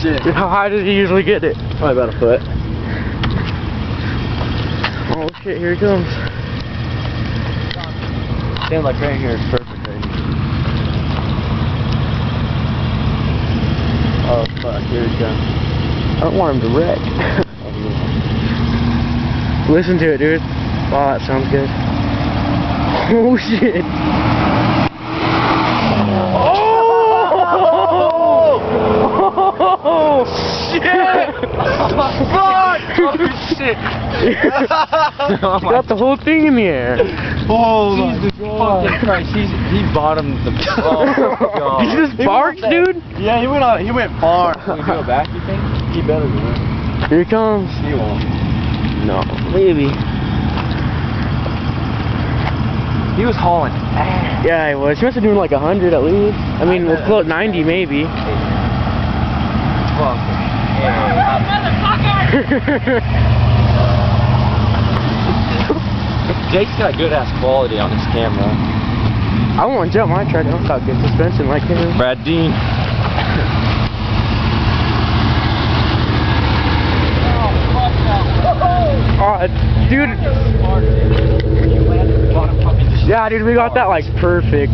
shit. How high does he usually get it? Probably about a foot. Oh shit, here he comes. Stand like right here is perfect right here. Oh fuck, here he comes. I don't want him to wreck. Listen to it, dude. Wow, that sounds good. Oh shit. Oh shit! Fuck! Oh shit! Got the whole thing in the air. Oh Jesus fucking Christ! He bottomed the. Oh god! Did you just bark, dude? Yeah, he went on. He went far. Can we go back? You think? He better do it. Here he comes. He won't. No, maybe. He was hauling ass. Yeah, he was. He must have been like 100 at least. I mean, we'll float 90 maybe. Fuck. Jake's got good ass quality on his camera. I won't jump my truck. I don't got good suspension like him. Brad Dean. Oh, dude. Yeah, dude, we got that like perfect.